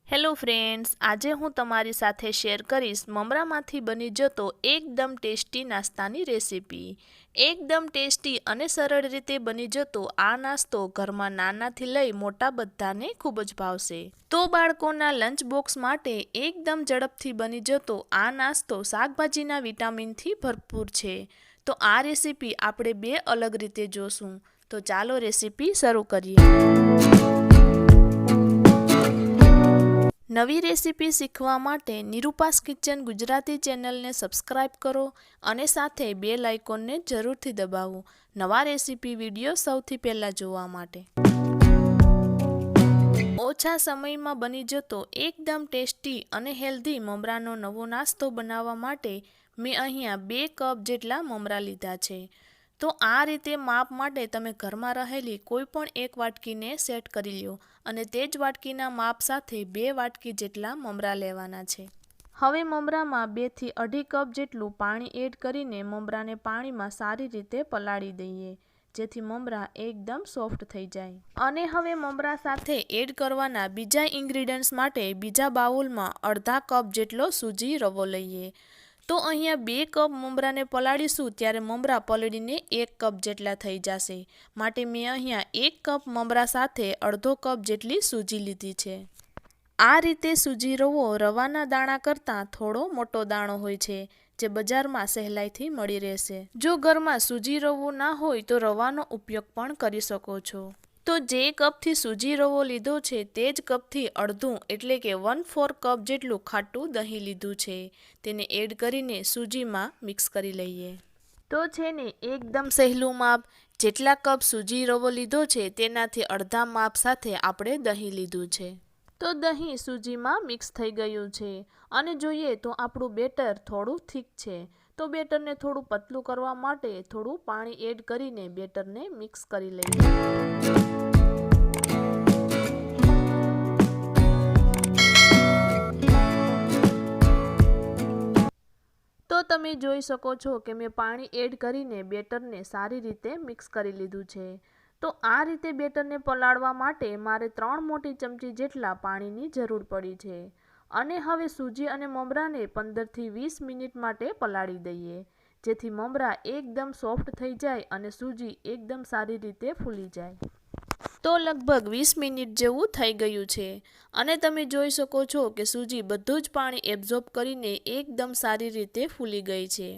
Hello friends, આજે હું તમારી સાથે શેર કરીશ મમરામાંથી બની જતો એકદમ ટેસ્ટી નાસ્તાની રેસીપી। એકદમ ટેસ્ટી અને સરળ રીતે બની જતો આ નાસ્તો ઘરમાં નાનાથી લઈ મોટા બધાને ખૂબ જ ભાવશે। તો બાળકોના લંચ બોક્સ માટે એકદમ ઝડપથી બની જતો આ નાસ્તો શાકભાજીના વિટામિનથી ભરપૂર છે। તો આ રેસીપી આપણે બે અલગ રીતે જોશું। તો ચાલો રેસીપી શરૂ કરીએ। નવી રેસીપી શીખવા માટે નિરૂપાસ કિચન ગુજરાતી ચેનલને સબસ્ક્રાઇબ કરો અને સાથે બેલ આઇકોનને જરૂરથી દબાવો નવા રેસીપી વિડીયો સૌથી પહેલાં જોવા માટે। ઓછા સમયમાં બની જતો એકદમ ટેસ્ટી અને હેલ્ધી મમરાનો નવો નાસ્તો બનાવવા માટે મેં અહીંયા 2 કપ જેટલા મમરા લીધા છે। તો આ રીતે માપ માટે તમે ઘરમાં રહેલી કોઈ પણ એક વાટકીને સેટ કરી લો અને તે જ વાટકીના માપ સાથે 2 વાટકી જેટલા મમરા લેવાના છે। હવે મમરામાં 2 થી 2.5 કપ જેટલું પાણી એડ કરીને મમરાને પાણીમાં સારી રીતે પલાળી દઈએ જેથી મમરા એકદમ સોફ્ટ થઈ જાય। અને હવે મમરા સાથે એડ કરવાના બીજા ઇન્ગ્રીડિયન્ટ્સ માટે બીજા બાઉલમાં અડધા કપ જેટલો સૂજી રવો લઈએ। તો અહીંયા 2 કપ મમરાને પલાળીશું ત્યારે મમરા પલળીને 1 કપ જેટલા થઈ જશે માટે મેં અહીંયા 1 કપ મમરા સાથે અડધો કપ જેટલી સૂજી લીધી છે। આ રીતે સૂજી રવો રવાના દાણા કરતાં થોડો મોટો દાણો હોય છે જે બજારમાં સહેલાઈથી મળી રહેશે। જો ઘરમાં સૂજી રવો ના હોય તો રવાનો ઉપયોગ પણ કરી શકો છો। તો જે કપથી સૂજી રવો લીધો છે તે જ કપથી અડધું એટલે કે 1/4 કપ જેટલું ખાટું દહીં લીધું છે। તેને એડ કરીને સૂજીમાં મિક્સ કરી લઈએ। તો છે ને એકદમ સહેલું માપ, જેટલા કપ સૂજી રવો લીધો છે તેનાથી અડધા માપ સાથે આપણે દહીં લીધું છે। તો દહીં સૂજીમાં મિક્સ થઈ ગયું છે અને જોઈએ તો આપણું બેટર થોડું થીક છે। તો બેટરને થોડું પતલું કરવા માટે થોડું પાણી એડ કરીને બેટરને મિક્સ કરી લઈએ। તો તમે જોઈ શકો છો કે મેં પાણી એડ કરીને બેટરને સારી રીતે મિક્સ કરી લીધું છે। તો આ રીતે બેટરને પલાળવા માટે મારે 3 મોટી ચમચી જેટલા પાણીની જરૂર પડી છે। અને હવે સૂજી અને મમરાને 15 થી 20 મિનિટ માટે પલાળી દઈએ જેથી મમરા એકદમ સોફ્ટ થઈ જાય અને સૂજી એકદમ સારી રીતે ફૂલી જાય। તો લગભગ 20 મિનિટ જેવું થઈ ગયું છે અને તમે જોઈ શકો છો કે સૂજી બધું જ પાણી એબ્ઝોર્બ કરીને એકદમ સારી રીતે ફૂલી ગઈ છે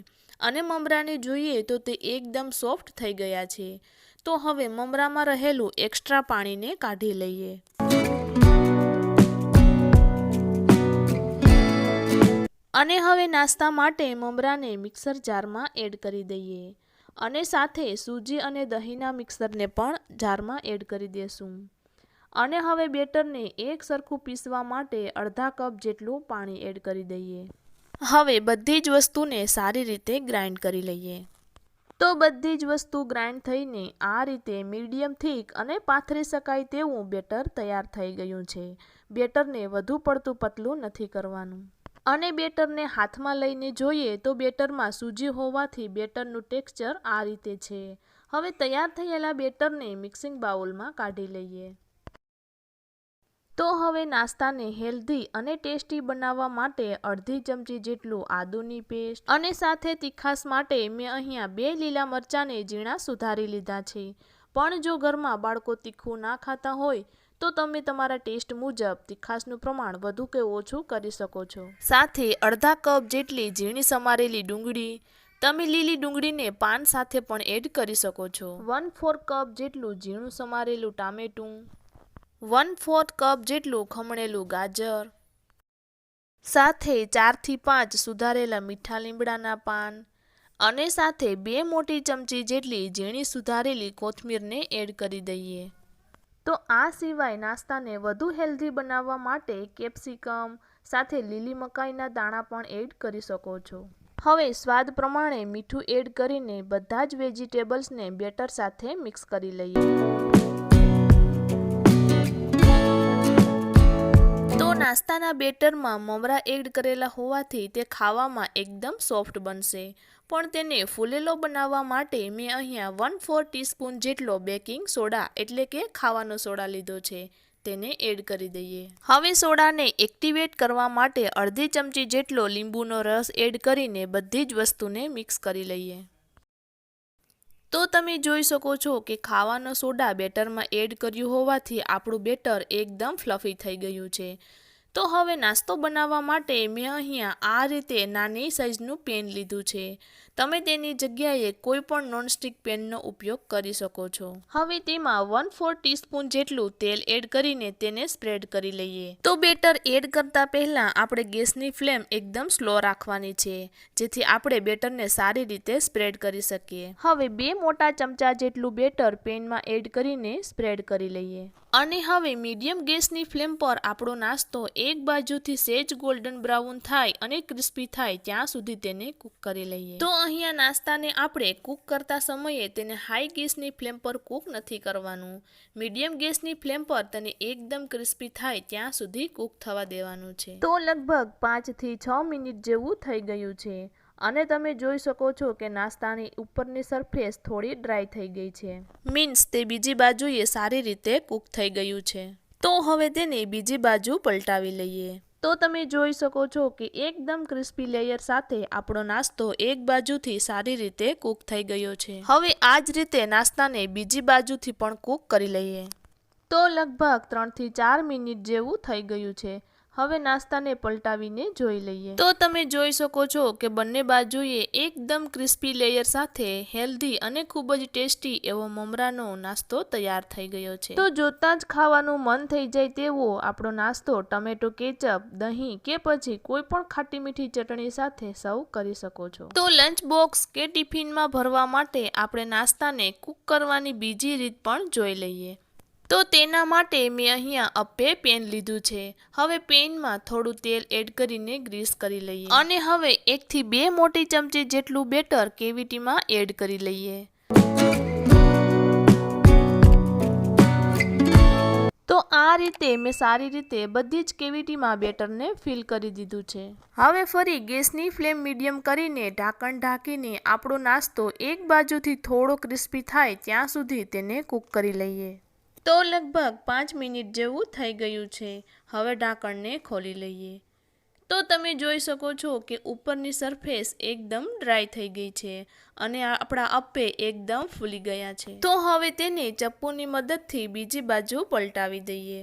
અને મમરાને જોઈએ તો તે એકદમ સોફ્ટ થઈ ગયા છે। તો હવે મમરામાં રહેલું એક્સ્ટ્રા પાણીને કાઢી લઈએ। અને હવે નાસ્તા માટે મમરાને મિક્સર જારમાં એડ કરી દઈએ અને સાથે સૂજી અને દહીંના મિક્સરને પણ જારમાં એડ કરી દેશું। અને હવે બેટરને એક સરખું પીસવા માટે અડધા કપ જેટલું પાણી એડ કરી દઈએ। હવે બધી જ વસ્તુને સારી રીતે ગ્રાઇન્ડ કરી લઈએ। તો બધી જ વસ્તુ ગ્રાઇન્ડ થઈને આ રીતે મીડિયમ થીક અને પાથરી શકાય તેવું બેટર તૈયાર થઈ ગયું છે। બેટરને વધુ પડતું પતલું નથી કરવાનું। અને બેટરને હાથમાં લઈને જોઈએ તો બેટરમાં સૂજી હોવાથી બેટરનું ટેક્સચર આ રીતે છે। હવે તૈયાર થયેલા બેટરને મિક્સિંગ બાઉલમાં કાઢી લઈએ। તો હવે નાસ્તાને હેલ્ધી અને ટેસ્ટી બનાવવા માટે અડધી ચમચી જેટલું આદુની પેસ્ટ અને સાથે તીખાસ માટે મેં અહીંયા 2 લીલા મરચાંને ઝીણા સુધારી લીધા છે। પણ જો ઘરમાં બાળકો તીખું ના ખાતા હોય તો તમે તમારા ટેસ્ટ મુજબ તીખાસનું પ્રમાણ વધુ કે ઓછું કરી શકો છો। સાથે અડધા કપ જેટલી ઝીણી સમારેલી ડુંગળી, તમે લીલી ડુંગળીને પાન સાથે પણ એડ કરી શકો છો। 1/4 કપ જેટલું ઝીણું સમારેલું ટામેટું, 1/4 કપ જેટલું ખમણેલું ગાજર, સાથે 4 થી 5 સુધારેલા મીઠા લીમડાના પાન અને સાથે 2 મોટી ચમચી જેટલી ઝીણી સુધારેલી કોથમીરને એડ કરી દઈએ। તો આ સિવાય નાસ્તાને વધુ હેલ્ધી બનાવવા માટે કેપ્સિકમ સાથે લીલી મકાઈના દાણા પણ એડ કરી શકો છો। હવે સ્વાદ પ્રમાણે મીઠું એડ કરીને બધા જ વેજીટેબલ્સને બેટર સાથે મિક્સ કરી લઈએ। તો નાસ્તાના બેટરમાં મમરા એડ કરેલા હોવાથી તે ખાવામાં એકદમ સોફ્ટ બનશે। પણ તેને ફૂલેલો બનાવવા માટે મેં અહીંયા 1/4 ટીસ્પૂન જેટલો બેકિંગ સોડા એટલે કે ખાવાનો સોડા લીધો છે। તેને એડ કરી દઈએ. હવે સોડાને એક્ટિવેટ કરવા માટે અડધી ચમચી જેટલો લીંબુનો રસ એડ કરીને બધી જ વસ્તુને મિક્સ કરી લઈએ. તો તમે જોઈ શકો છો કે ખાવાનો સોડા બેટરમાં એડ કર્યું હોવાથી આપણું બેટર એકદમ ફ્લફી થઈ ગયું છે. તો હવે નાસ્તો બનાવવા માટે મેં અહીંયા આ રીતે નાની સાઇઝનું પેન લીધું છે. તમે તેની જગ્યાએ કોઈ પણ નોનસ્ટિક પેનનો ઉપયોગ કરી શકો છો. હવે તેમાં 1/4 ટીસ્પૂન જેટલું તેલ એડ કરીને તેને સ્પ્રેડ કરી લઈએ. તો બેટર એડ કરતા પહેલાં આપણે ગેસની ફ્લેમ એકદમ સ્લો રાખવાની છે, જેથી આપણે બેટરને સારી રીતે સ્પ્રેડ કરી શકીએ. હવે 2 મોટા ચમચા જેટલું બેટર પેનમાં એડ કરીને સ્પ્રેડ કરી લઈએ. અને હવે મીડિયમ ગેસની ફ્લેમ પર આપણો નાસ્તો એક બાજુથી સેજ ગોલ્ડન બ્રાઉન થાય અને ક્રિસ્પી થાય ત્યાં સુધી તેને કૂક કરી લઈએ. તો અહીંયા નાસ્તાને આપણે કૂક કરતા સમયે તેને હાઈ ગેસની ફ્લેમ પર કૂક નથી કરવાનું. મીડિયમ ગેસની ફ્લેમ પર તેને એકદમ ક્રિસ્પી થાય ત્યાં સુધી કૂક થવા દેવાનું છે. તો લગભગ 5 થી 6 મિનિટ જેવું થઈ ગયું છે અને તમે જોઈ શકો છો કે નાસ્તાની ઉપરની સરફેસ થોડી ડ્રાય થઈ ગઈ છે. મીન્સ તે બીજી બાજુએ સારી રીતે કૂક થઈ ગયું છે. તો હવે તેને બીજી બાજુ પલટાવી લઈએ. તો તમે જોઈ શકો છો કે એકદમ ક્રિસ્પી લેયર સાથે આપણો નાસ્તો એક બાજુથી સારી રીતે કૂક થઈ ગયો છે. હવે આ જ રીતે નાસ્તાને બીજી બાજુથી પણ કૂક કરી લઈએ. તો લગભગ 3 થી 4 મિનિટ જેવું થઈ ગયું છે. હવે નાસ્તાને પલટાવીને જોઈ લઈએ. તો તમે જોઈ શકો છો કે બંને બાજુએ એકદમ ક્રિસ્પી લેયર સાથે હેલ્ધી અને ખૂબ જ ટેસ્ટી એવો મમરાનો નાસ્તો તૈયાર થઈ ગયો છે. તો જોતાં જ ખાવાનું મન થઈ જાય તેવો આપણો નાસ્તો ટમેટો કેચઅપ, દહીં કે પછી કોઈ પણ ખાટી મીઠી ચટણી સાથે સર્વ કરી શકો છો. તો લંચ બોક્સ કે ટિફિનમાં ભરવા માટે આપણે નાસ્તાને કૂક કરવાની બીજી રીત પણ જોઈ લઈએ. તો તેના માટે મેં અહીંયા અપ્પે પેન લીધું છે. હવે પેનમાં થોડું તેલ એડ કરીને ગ્રીસ કરી લઈએ અને હવે 1 થી 2 મોટી ચમચી જેટલું બેટર કેવિટીમાં એડ કરી લઈએ. તો આ રીતે મેં સારી રીતે બધી જ કેવિટીમાં બેટરને ફિલ કરી દીધું છે. હવે ફરી ગેસની ફ્લેમ મીડિયમ કરીને ઢાંકણ ઢાંકીને આપણો નાસ્તો એક બાજુથી થોડો ક્રિસ્પી થાય ત્યાં સુધી તેને કૂક કરી લઈએ. તો લગભગ 5 મિનિટ જેવું થઈ ગયું છે. હવે ઢાંકણને ખોલી લઈએ. તો તમે જોઈ શકો છો કે ઉપરની સરફેસ એકદમ ડ્રાય થઈ ગઈ છે અને આપણા અપ્પે એકદમ ફૂલી ગયા છે. તો હવે તેને ચપ્પુની મદદથી બીજી બાજુ પલટાવી દઈએ.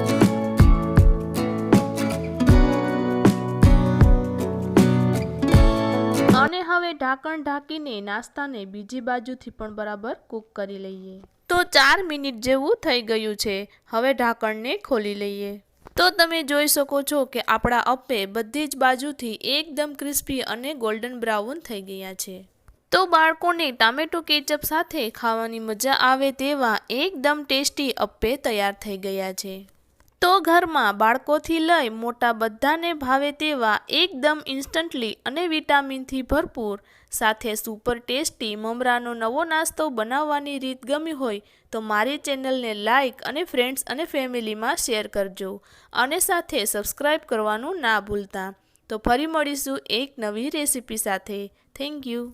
અને હવે ઢાંકણ ઢાંકીને નાસ્તાને બીજી બાજુથી પણ બરાબર કૂક કરી લઈએ. તો 4 મિનિટ જેવું થઈ ગયું છે. હવે ઢાંકણને ખોલી લઈએ. તો તમે જોઈ શકો છો કે આપણા અપ્પે બધી જ બાજુથી એકદમ ક્રિસ્પી અને ગોલ્ડન બ્રાઉન થઈ ગયા છે. તો બાળકોને ટામેટો કેચઅપ સાથે ખાવાની મજા આવે તેવા એકદમ ટેસ્ટી અપ્પે તૈયાર થઈ ગયા છે. તો ઘરમાં બાળકોથી લઈ મોટા બધાને ભાવે તેવા એકદમ ઇન્સ્ટન્ટલી અને વિટામિનથી ભરપૂર સાથે સુપર ટેસ્ટી મમરાનો નવો નાસ્તો બનાવવાની રીત ગમી હોય તો મારી ચેનલને લાઇક અને ફ્રેન્ડ્સ અને ફેમિલીમાં શેર કરજો અને સાથે સબસ્ક્રાઈબ કરવાનું ના ભૂલતા. તો ફરી મળીશું એક નવી રેસીપી સાથે. Thank you.